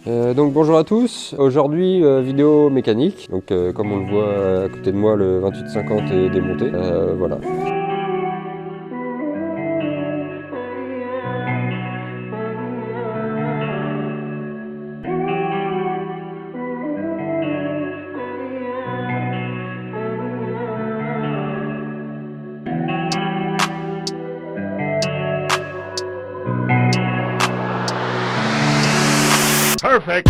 Donc bonjour à tous, aujourd'hui vidéo mécanique, donc comme on le voit à côté de moi le 2850 est démonté, voilà. Perfect.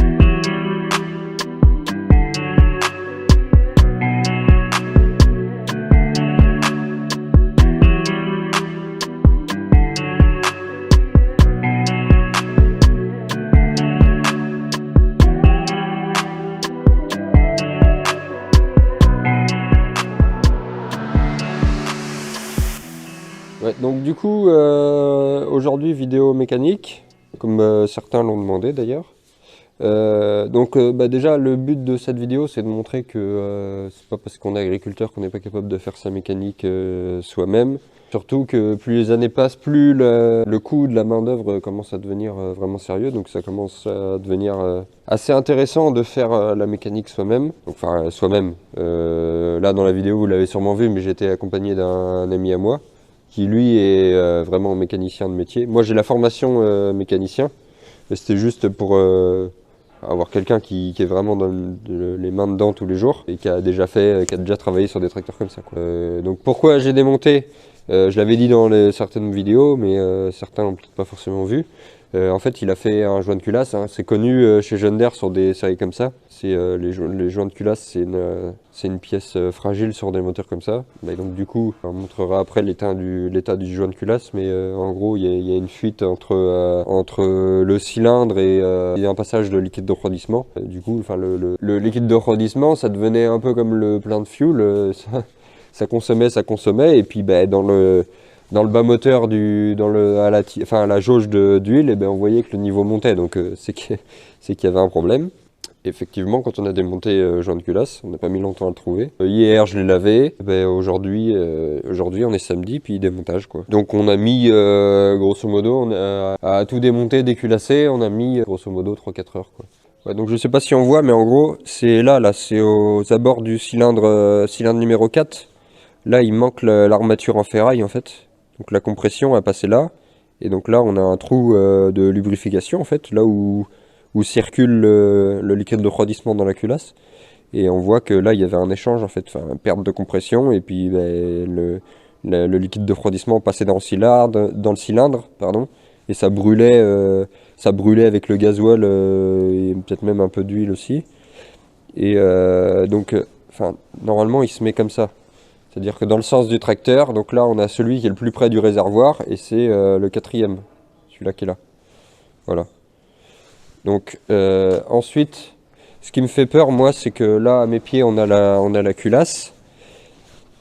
Ouais, donc du coup aujourd'hui vidéo mécanique, comme certains l'ont demandé d'ailleurs. Déjà le but de cette vidéo c'est de montrer que c'est pas parce qu'on est agriculteur qu'on n'est pas capable de faire sa mécanique soi-même. Surtout que plus les années passent, plus le coût de la main d'œuvre commence à devenir vraiment sérieux. Donc ça commence à devenir assez intéressant de faire la mécanique soi-même. Enfin soi-même. Là dans la vidéo vous l'avez sûrement vu, mais j'étais accompagné d'un ami à moi qui lui est vraiment mécanicien de métier. Moi j'ai la formation mécanicien, mais c'était juste pour avoir quelqu'un qui est vraiment dans les mains dedans tous les jours et qui a déjà travaillé sur des tracteurs comme ça, quoi. Donc pourquoi j'ai démonté, je l'avais dit dans certaines vidéos, mais certains l'ont peut-être pas forcément vu. En fait, il a fait un joint de culasse, hein. C'est connu chez John Deere sur des séries comme ça. C'est les joints de culasse, c'est une pièce fragile sur des moteurs comme ça. Et donc du coup, on montrera après l'état du joint de culasse, mais en gros, il y a une fuite entre le cylindre et un passage de liquide de refroidissement. Du coup, enfin le liquide de refroidissement, ça devenait un peu comme le plein de fuel. Ça consommait, et puis dans le bas moteur, à la jauge d'huile, et ben, on voyait que le niveau montait, donc c'est qu'il y avait un problème. Effectivement, quand on a démonté joint de culasse, on n'a pas mis longtemps à le trouver. Hier, je l'ai lavé. Ben, aujourd'hui, on est samedi, puis démontage, quoi. Donc on a mis, grosso modo, à tout démonter, déculasser, on a mis grosso modo 3-4 heures, quoi. Ouais, donc je sais pas si on voit, mais en gros, c'est là, c'est aux abords du cylindre numéro 4. Là, il manque l'armature en ferraille, en fait. Donc la compression a passé là. Et donc là, on a un trou de lubrification, en fait, là où circule le liquide de refroidissement dans la culasse. Et on voit que là, il y avait un échange, en fait, enfin, perte de compression. Et puis, ben, le liquide de refroidissement passait dans le cylindre, pardon. Et ça brûlait avec le gasoil et peut-être même un peu d'huile aussi. Et enfin, normalement, il se met comme ça. C'est-à-dire que dans le sens du tracteur, donc là on a celui qui est le plus près du réservoir et c'est le quatrième, celui-là qui est là. Voilà. Donc ensuite, ce qui me fait peur moi, c'est que là à mes pieds on a la culasse.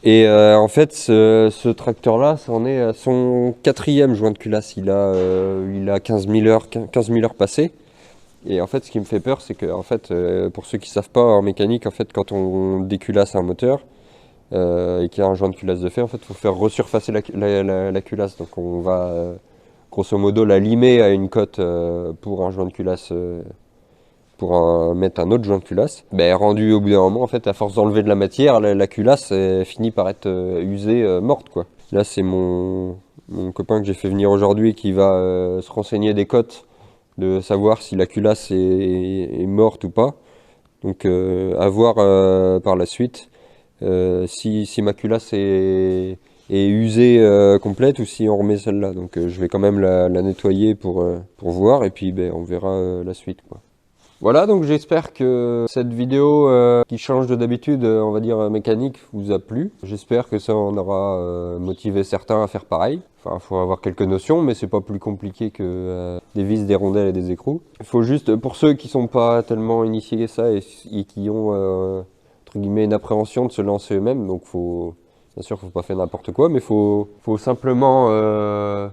Et en fait ce tracteur-là, ça en est à son quatrième joint de culasse. Il a 15 000 heures passées. Et en fait ce qui me fait peur, c'est que en fait, pour ceux qui ne savent pas en mécanique, en fait quand on déculasse un moteur, et qu'il y a un joint de culasse de fait, en fait, il faut faire resurfacer la culasse. Donc on va grosso modo la limer à une cote pour un joint de culasse, mettre un autre joint de culasse. Ben, rendu au bout d'un moment, en fait, à force d'enlever de la matière, la culasse finit par être usée, morte, quoi. Là, c'est mon copain que j'ai fait venir aujourd'hui qui va se renseigner des cotes, de savoir si la culasse est morte ou pas. Donc à voir par la suite. Si ma culasse est usée complète ou si on remet celle-là. Donc je vais quand même la nettoyer pour voir et puis ben, on verra la suite, quoi. Voilà, donc j'espère que cette vidéo qui change de d'habitude, on va dire mécanique, vous a plu. J'espère que ça en aura motivé certains à faire pareil. Enfin, il faut avoir quelques notions, mais c'est pas plus compliqué que des vis, des rondelles et des écrous. Il faut juste, pour ceux qui sont pas tellement initiés à ça et qui ont entre guillemets une appréhension de se lancer eux-mêmes, donc bien sûr, faut pas faire n'importe quoi, mais faut simplement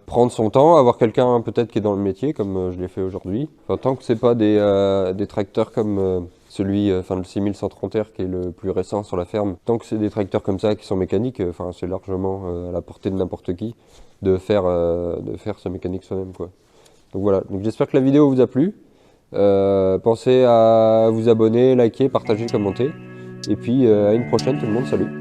prendre son temps, avoir quelqu'un peut-être qui est dans le métier, comme je l'ai fait aujourd'hui. Enfin, tant que c'est pas des tracteurs comme le 6130R qui est le plus récent sur la ferme, tant que c'est des tracteurs comme ça qui sont mécaniques, enfin c'est largement à la portée de n'importe qui de faire sa mécanique soi-même, quoi. Donc voilà, donc j'espère que la vidéo vous a plu. Pensez à vous abonner, liker, partager, commenter. Et puis à une prochaine tout le monde, salut!